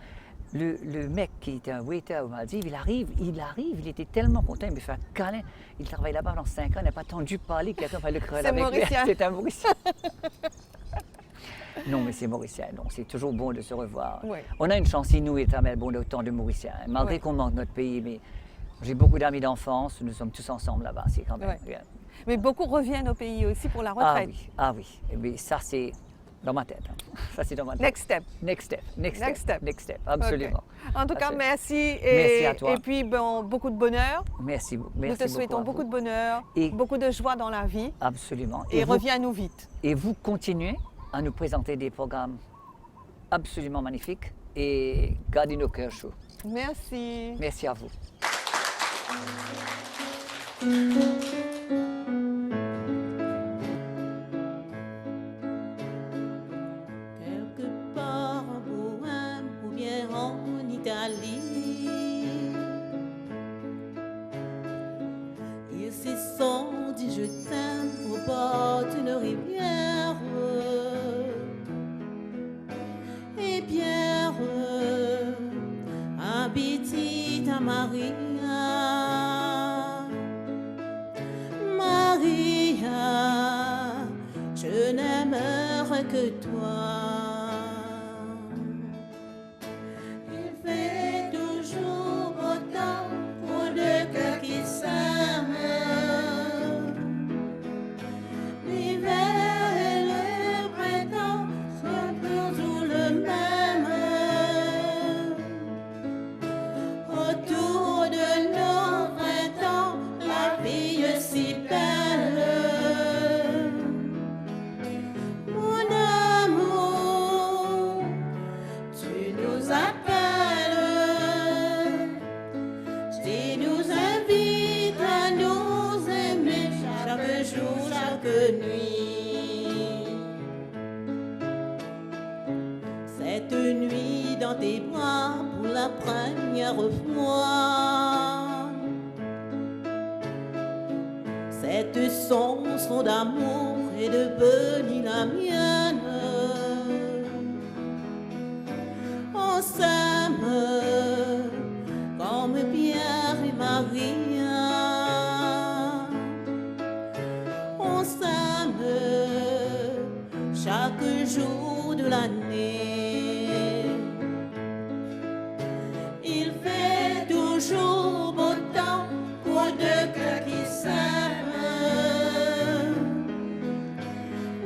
Le mec qui était un waiter aux Maldives, il arrive, il était tellement content, il me fait un câlin. Il travaille là-bas pendant 5 ans, il n'a pas attendu parler, quelqu'un fait le créole C'est avec lui. mauricien. C'est un Mauricien. Non, mais c'est Mauricien, donc c'est toujours bon de se revoir. Oui. On a une chance inouïe à Melbourne, autant de Mauriciens, hein, malgré Oui. qu'on manque notre pays, mais j'ai beaucoup d'amis d'enfance, nous sommes tous ensemble là-bas, c'est quand même Ouais. bien. Mais beaucoup reviennent au pays aussi pour la Ah retraite. oui, ah oui, et bien, ça c'est dans ma tête. hein. Ça c'est dans ma tête. Next step. Next step, next Next step, step. next step, absolument. Ok. En tout cas, Absolument. merci. Merci à toi. Et puis, bon, beaucoup de bonheur. Merci, Nous merci te souhaitons à beaucoup vous. de bonheur, Et- beaucoup de joie dans la vie. Absolument. Et vous, reviens-nous vite. et vous continuez à nous présenter des programmes absolument magnifiques et gardez nos cœurs chauds. Merci. Merci à vous. Quelque part en Bohème ou bien en Italie, ils se sont dit je t'aime au bord d'une rivière. Et Pierre habitait à Maria. Maria, je n'aimerai que toi. Il fait toujours autant pour deux cœurs qui s'aiment. L'hiver et le printemps sont toujours le même. Autour de nos 20 ans, la vie est si belle. Mon amour, tu nous appelles, tu nous invites à nous aimer chaque jour, chaque nuit. Cette nuit dans tes bras pour la première fois, cette chanson d'amour et de Benny la mienne. On s'aime comme Pierre et Maria. On s'aime chaque jour de l'année. Il fait toujours beau temps pour deux cœurs qui s'aiment.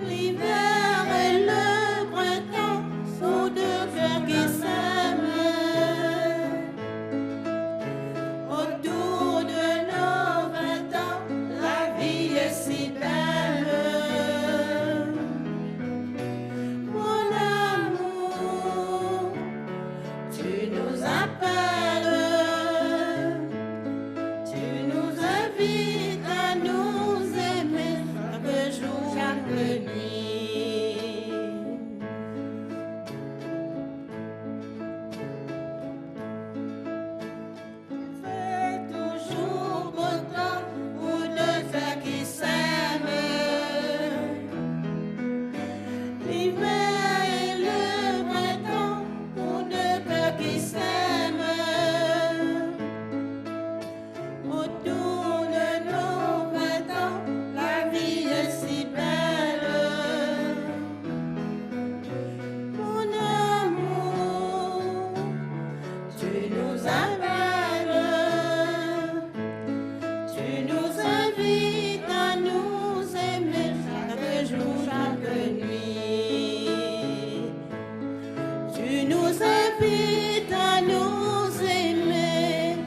L'hiver et le printemps sont deux cœurs qui s'aiment. Autour de nos 20 ans, la vie est si belle. Mon amour, tu nous appelles, tu nous invites à nous aimer chaque jour, chaque nuit. Fais toujours beau temps pour deux cœurs qui s'aiment. L'hiver et le printemps pour deux cœurs qui s'aiment. Autour de nos 20 ans, la vie est si belle. Mon amour, tu nous appelles, tu nous invites à nous aimer chaque jour, chaque nuit. Tu nous invites à nous aimer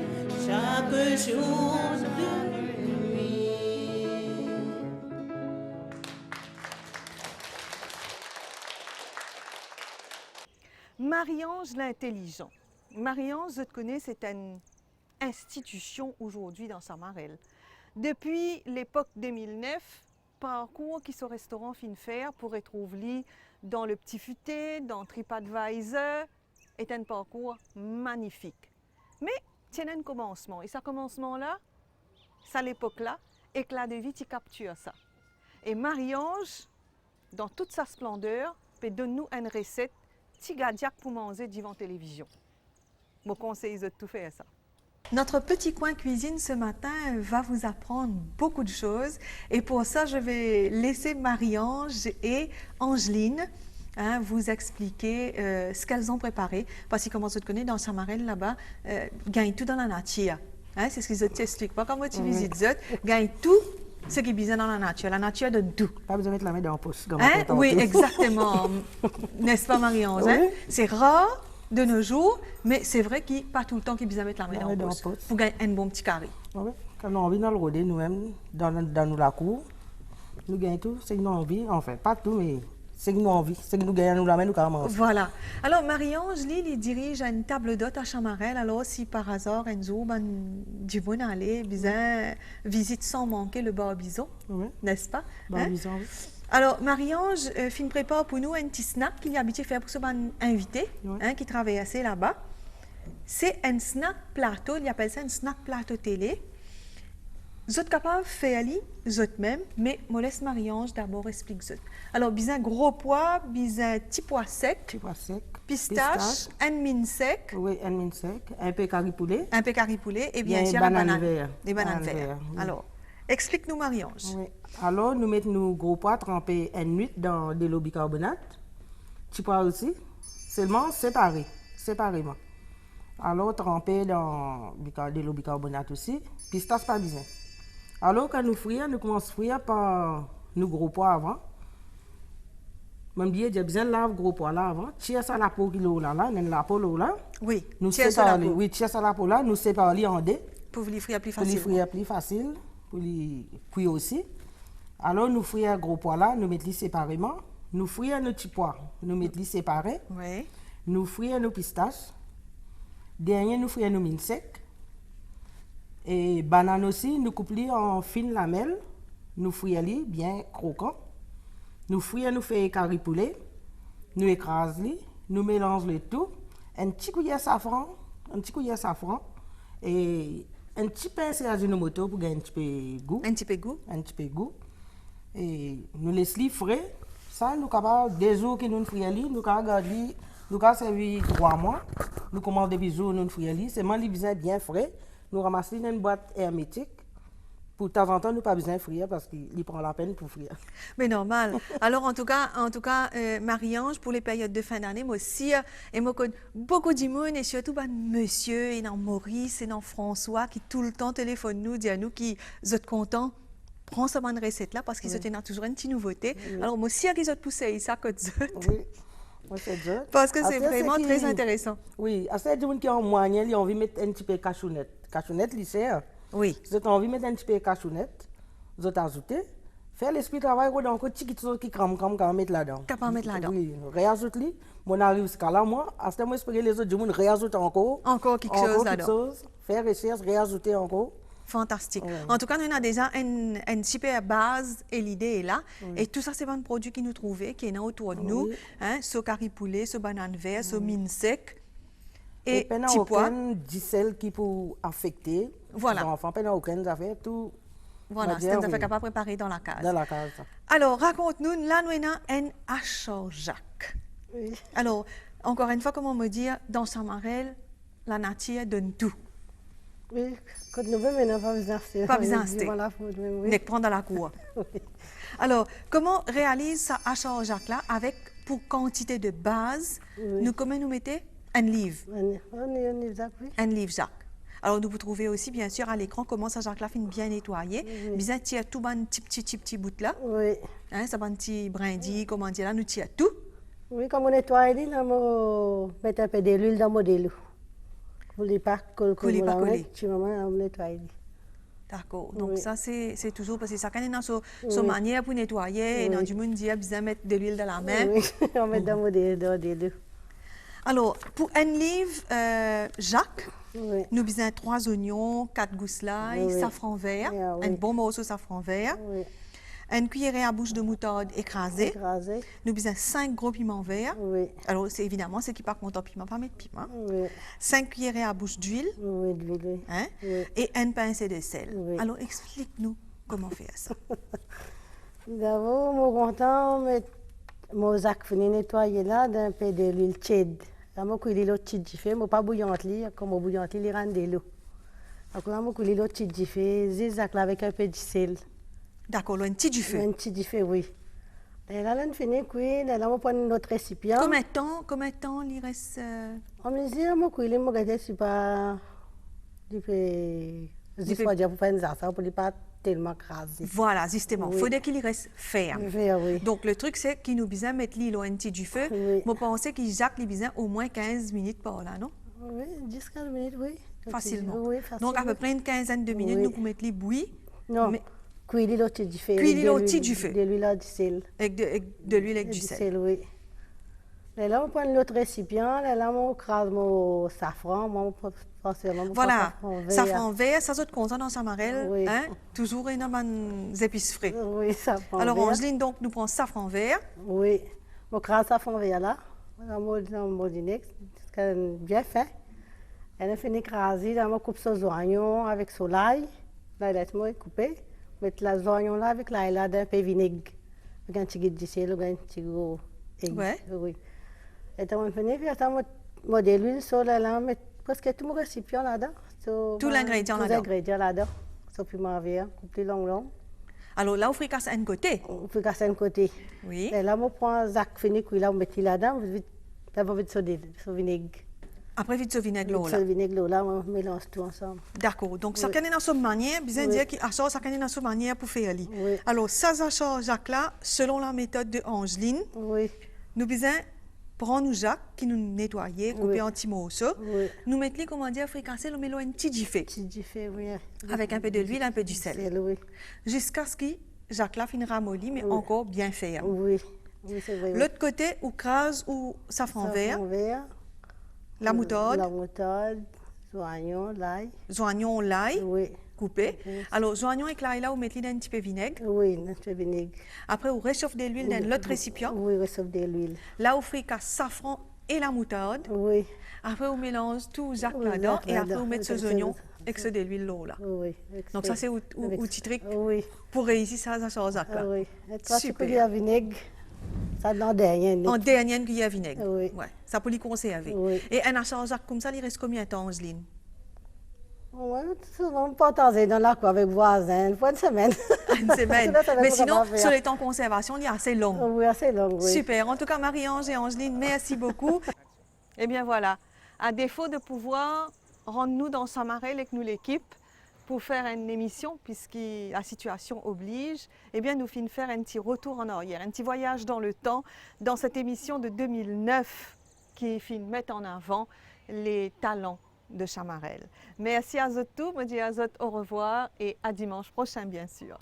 chaque jour de nuit. Marie-Ange l'intelligent. Marie-Ange, je te connais, c'est une institution aujourd'hui dans Samarel. Depuis l'époque 2009, parcours qui ce restaurant fin faire pour retrouver dans le Petit Futé, dans TripAdvisor, est un parcours magnifique. Mais tiens un commencement. Et ce commencement-là, c'est l'époque-là, éclat de vie qui capture ça. Et Marie-Ange, dans toute sa splendeur, peut donner nous une recette petit gadiac pour manger devant télévision. Je conseille de tout faire ça. Notre petit coin cuisine ce matin va vous apprendre beaucoup de choses. Et pour ça, je vais laisser Marie-Ange et Angeline vous expliquer ce qu'elles ont préparé. Parce que, comme vous connaissez, dans Samarel, là-bas, gagne tout dans la nature. C'est ce qu'ils t'expliquent. Pas comme tu visites, gagne tout ce qui est besoin dans la nature donne tout. Pas besoin de mettre la main dans la poche. Oui, exactement. N'est-ce pas, Marie-Ange? C'est rare de nos jours, mais c'est vrai qu'il n'y a pas tout le temps qu'il besoin de mettre la main dans la poche pour gagner un bon petit carré. Oui, quand on a envie de le rôder nous-mêmes, dans la cour, nous gagnons tout, c'est que nous avons envie, enfin, pas tout, mais c'est que nous avons envie, c'est que nous gagnons nous la main, nous carrément. Voilà. Alors, Marie-Ange, il dirige une table d'hôte à Chamarel. Alors, si par hasard, Enzo, du bon aller, besoin visite sans manquer le Barbizon, n'est-ce pas? Barbizon, oui. Alors, Marie-Ange, fin prépare pour nous un petit snack qu'il y a habitué faire pour ce invité qui travaille assez là-bas. C'est un snack plateau, il appelle ça un snack plateau télé. Vous êtes capable de faire vous même, mais je laisse Marie-Ange d'abord expliquer. Alors, besoin gros pois, besoin petit pois sec. Petit pois sec. Pistache, un mine sec. Oui, un mine sec. Un peu curry poulet. Un peu curry poulet et bien sûr des bananes vertes. Oui. Alors, explique-nous, Marie-Ange. Oui. Alors, nous mettons nos gros pois trempés une nuit dans de l'eau bicarbonate. Petit pois aussi, seulement séparément. Alors, trempés dans de l'eau bicarbonate aussi. Pistache pas besoin. Alors, quand nous frions, nous commençons à frire par nos gros pois avant. Même bien, j'ai besoin de laver gros pois là avant. Tiens ça la peau qui est là, la peau là. Oui, nous séparons. Oui, tiens ça la peau là, nous séparons en deux. Pour les frire plus facile. Pour les frire plus facile, pour les cuire aussi. Alors, nous frions gros pois là, nous mettons séparément. Nous frions nos petits pois, nous mettons séparés. Oui. Nous frions nos pistaches. Dernier, nous frions nos mines secs. Et banane aussi, nous coupons en fines lamelles. Nous frions bien croquants. Nous frions, nous faisons curry poulet. Nous écrasons, nous mélangeons le tout. Un petit cuillère safran. Et un petit pincé à Ajinomoto pour gagner un petit peu goût. Un petit peu goût. Et nous laissons frais. Ça, nous sommes capables, des jours que nous frions, nous sommes garder, nous avons servi 3 mois. Nous commandons des jours, nous frions. C'est vraiment bien frais. Nous ramassons dans une boîte hermétique. Pour de temps en temps, nous n'avons pas besoin de frire parce qu'il prend la peine pour frire. Mais normal. Alors, en tout cas, Marie-Ange, pour les périodes de fin d'année, moi aussi, et moi connais beaucoup de monde, et surtout monsieur, et dans Maurice, et dans François, qui tout le temps téléphone nous, dit à nous qu'ils sont contents. Prends cette bonne recette-là parce qu'ils ont toujours une petite nouveauté. Oui. Alors, moi aussi, ils ont poussé ça comme ça. Oui. Parce que c'est vraiment très intéressant. Oui, à ces gens qui ont moyen, ils ont envie de mettre un petit peu de cachounette. Cachounette, lycée. Oui. Si vous avez envie de mettre un petit peu de cachounette, vous avez ajouté. Faire l'esprit de travail, vous avez encore petit chose qui crame, mettre là-dedans. Capable mettre là-dedans. Oui, réajoute-les. Mon arrive jusqu'à là, moi, à ce moment, j'espère les autres gens réajoutent encore. Encore quelque chose là-dedans. Faire recherche, réajouter encore. Fantastique. Ouais. En tout cas, nous avons déjà une super base et l'idée est là. Oui. Et tout ça, c'est un produit qui nous trouvait, qui est là autour de nous. Ce curry poulet, ce banane verte, ce mine sec. Et petit pois. Aucun diesel qui peut affecter. Voilà. Les enfants, pas aucune affaire, tout. Voilà, c'est une affaire capable de préparer dans la case. Dans la case. Alors, raconte-nous, là, nous avons un Achat-Jacques. Oui. Alors, encore une fois, comment me dire, dans Samarel, la nature donne tout. Oui, quand nous venons, maintenant, pas besoin d'acheter. Pas besoin d'acheter. Oui. Prendre dans la cour. Oui. Alors, comment réalise ça Achat-Jacques-là avec, pour quantité de base, comment nous mettez un livre. Un livre Jacques, oui. Un livre Jacques. Alors, nous vous trouvez aussi, bien sûr, à l'écran, comment ça Jacques-là fait bien nettoyer. Oui. Bien, tirer tout un petit bout là. Oui. Ça va un petit brindille, comment dire là, nous tire tout. Oui, comme on nettoie, on met un peu d'huile dans mon délu. Pour les pas coller. On nettoie. D'accord. Donc, ça, c'est toujours parce que ça, quand on a son manière pour nettoyer, et dans du monde, il a besoin de mettre de l'huile dans la main. Oui, on met dans mon délu. Alors, pour un livre Jacques, Oui. Nous avons 3 oignons, 4 gousses l'ail, Oui. safran vert, Oui. un bon morceau de safran vert, Oui. une cuillerée à bouche de moutarde écrasée. Écrasé. Nous avons 5 gros piments verts. Oui. Alors, c'est évidemment, ceux qui partent content piment, pas mettre piment. Oui. 5 cuillerées à bouche d'huile. Oui, de l'huile, oui. Hein? Oui. Et une pincée de sel. Oui. Alors, explique-nous comment faire ça. D'abord, mon content, mon sac fini nettoyer là d'un peu de l'huile tiède. Là, mon couille l'eau tiède fait, mon pas bouillante li, comme mon bouillante li, il rend de l'eau. Donc là, mon couille l'eau tiède fait, zizak là avec un peu de sel. D'accord, là, un petit du feu. Un petit du feu, oui. Et là, on finit cuire, là, on prend notre récipient. Combien de temps il reste On me dit, mon couille, mon gâteau, c'est pas, il peut, il faut dire pour faire ça, pour ne pas tellement craser. Voilà, justement. Il Oui. faudrait qu'il reste ferme. Oui. Donc, le truc, c'est qu'il nous besoin mettre l'île au petit du feu. Oui. Je pense qu'il jacque les besoin au moins 15 minutes par là, non? Oui, 10-15 minutes, oui. Facilement. Oui, facilement. Donc, à peu près une quinzaine de minutes, Oui. nous pouvons mettre les bouillies. Non, Mais- cuire l'eau du feu. Cuire l'eau de l'huile- du feu. De l'huile et du sel. Avec de l'huile avec du sel. Oui. Et là, on prend l'autre récipient, là, on crase mon safran, mon Voilà, vert. safran vert, ça saute content dans sa marelle, Oui. hein? Toujours énormément d'épices frais. Oui, safran Alors, vert. Angeline, donc, nous prenons safran vert. Oui, mon crase safran vert là, dans mon dîner, c'est bien fait. Elle a fini d'écraser, là, on coupe ses oignons avec son ail, là, il est coupé. Mettre les oignons là avec l'ail là, d'un peu de vinaigre, avec un petit guide de sel, avec un petit gros egg. Ouais. Oui. Et quand on finit, puis on de l'huile sur là, on met presque tout mon récipient là-dedans. Tout l'ingrédient Tous les là-dedans. ingrédients là-dedans. Sur piment vert, coupé long. Alors là, on fricasse un côté. On fait casser un côté. Oui. Et là, on prend Zach fini, là, on met là-dedans, on met sur vinaigre. Après, vite ce vinaigre Sur là. le vinaigre là, on mélange tout ensemble. D'accord. Donc, ça Oui. canne dans son manière, bien Oui. dire qu'il a ça canne dans son manière pour faire li. Oui. Alors, ça Jacques là, selon la méthode de Angeline, Oui. nous besoin prendre nous Jacques qui nous nettoyer, couper Oui. en petits morceaux, Oui. nous mettre les comment dire fricasser, nous mettons un petit gifé Petit fait, oui. avec un peu de l'huile, un peu du sel, Oui. jusqu'à ce que Jacques là finira ramolli, mais encore bien ferme. Oui. Oui, c'est vrai. L'autre côté, ou crase ou safran vert, la moutarde, La moutarde, l'oignon, l'ail. oignon, l'ail, Oui. coupé. Oui. Alors, oignon et l'ail là, vous mettez un petit peu de vinaigre. Oui, un peu de vinaigre. Après, vous réchauffez de l'huile dans l'autre récipient. Oui, on sauve de l'huile. Là, vous fricassez safran et la moutarde. Oui. Après, vous mélangez tout Jacques Oui, là-dedans Jacques et après, là-dedans. vous mettez ces Avec oignons ce- et ceux de l'huile là. Oui. Donc, ça, c'est un avec- petit truc Oui. pour réussir ça sur Jacques là. Oui. Et toi, tu Super. peux dire vinaigre. Ça n'en rien. En dernière cuillère de vinaigre. Oui. Ouais. Ça peut les conserver. Oui. Et un achat Jacques comme ça, il reste combien de temps, Angeline? Oui, souvent, pas tasser dans la cour avec voisin, une fois une semaine. Une semaine. Sinon, ça va Mais pas sinon, comment faire. sur les temps de conservation, il est assez long. Oui, assez long, oui. Super. En tout cas, Marie-Ange et Angeline, merci beaucoup. Eh bien voilà, à défaut de pouvoir rendre nous dans Samarel avec nous l'équipe pour faire une émission, puisque la situation oblige, eh bien nous finissons faire un petit retour en arrière, un petit voyage dans le temps, dans cette émission de 2009 qui finit mettre en avant les talents de Chamarel. Merci à vous tous, je dis à vous au revoir et à dimanche prochain bien sûr.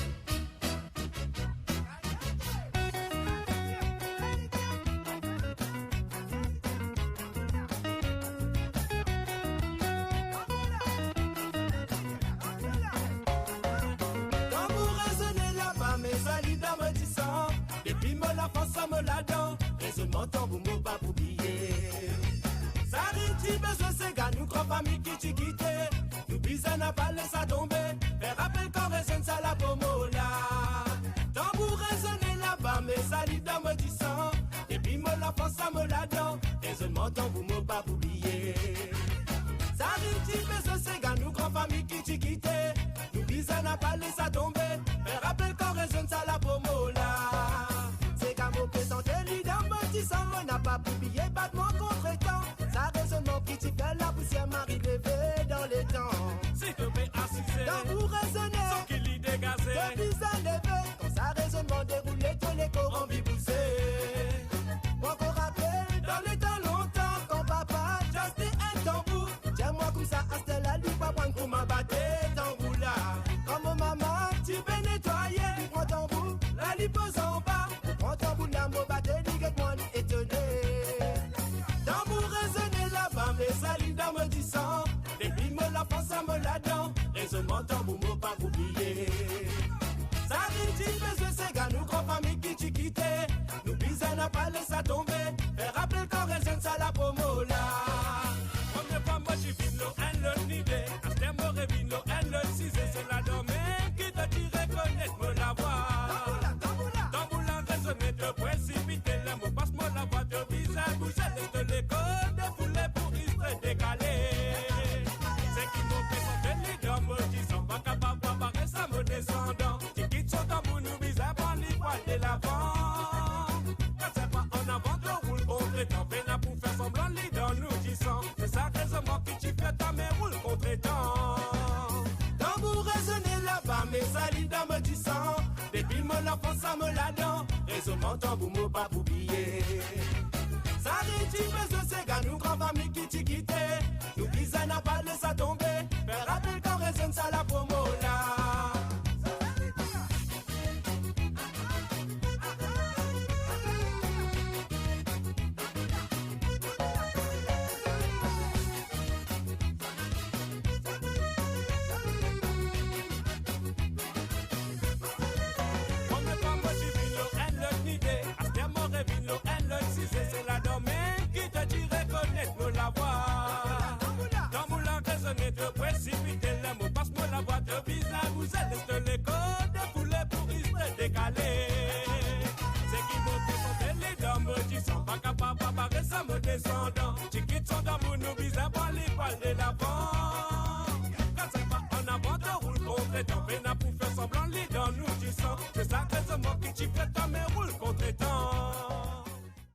Quand vous raisonnez là-bas, mes amis me disant, depuis mon enfance, ça me la dent, raisonnement tant vous m'avez pas oublié. Ça rit, besoin, c'est gars, nous crois famille qui tu quitté, nous bisons n'a pas laissé tomber, mais rappelle qu'on raisonne ça la pomola. Quand vous raisonnez là-bas, mes amis me disant, depuis mon enfance, ça me la dent, raisonnement tant vous m'avez pas oublié. Ça rit, besoin, c'est gars, nous crois famille qui tu quitté, nous bisons n'a pas laissé tomber, mais rappelle qu'on raisonne ça la pomola. C'est qu'à vous présenter l'idée, me disant, on n'a pas oublié, pas de mon contre-temps. Ça raisonnement critique, la poussière m'arrive levé dans les temps. Si te plaît, assisez. Quand vous raisonnez, Sans qu'il y dégazé. depuis à lever, quand ça raisonnement déroulé, tous les corps en biboussé. Moi qu'on rappelle, dans les temps longtemps, quand papa raisonnement tambour mot pas oublier. Ça dit besoin c'est gars nous grand famille qui t'y quitté. Nous bisons n'a pas laissé tomber. Faire rappeler quand raison ça la promo là. Première fois moi j'y vis l'eau and l'autre idée. À ce temps moi revine l'eau and l'autre cisé. C'est la domaine qui te dit reconnaître me la voix. Tamboula raisonner te précipiter. La mot passe-moi la voix de visage. Bouger laisse de l'école défouler pour y décaler. C'est qui m'ont présenté les dames qui sont pas capables de barrer ça me descendant. Qui quitte son tambour nous bise à prendre les poils de l'avant. Quand c'est pas en avant de roule contre temps. Peine pour faire semblant les dents nous disant. C'est ça raisonnement qui t'y fait ta mère roule contre temps. Tambour raisonner là-bas mais ça les dames disant. Depuis mon enfance ça me la dent. Raisonnement tambour mot pas oublier. Ça dit besoin c'est gars nous grand famille qui t'y quitté. Nous bisons n'a pas laissé tomber. Faire rappel quand raisonne ça la promo là. C'est la domaine qui te dit reconnaître me la voix. Dans mon langue raisonner te précipiter les mots passe-moi la voix de visage. Vous êtes les codes défoulés pour y se décaler. C'est qui m'ont présenté les dames qui sont pas capables de barrer ça me descendant. Qui quitte son d'amour nous visent par les poils de l'avant. Quand c'est pas en avant te roule contre temps. Peine pour faire semblant les dents nous disant. C'est ça raisonnement qui t'y fait ta mère roule contre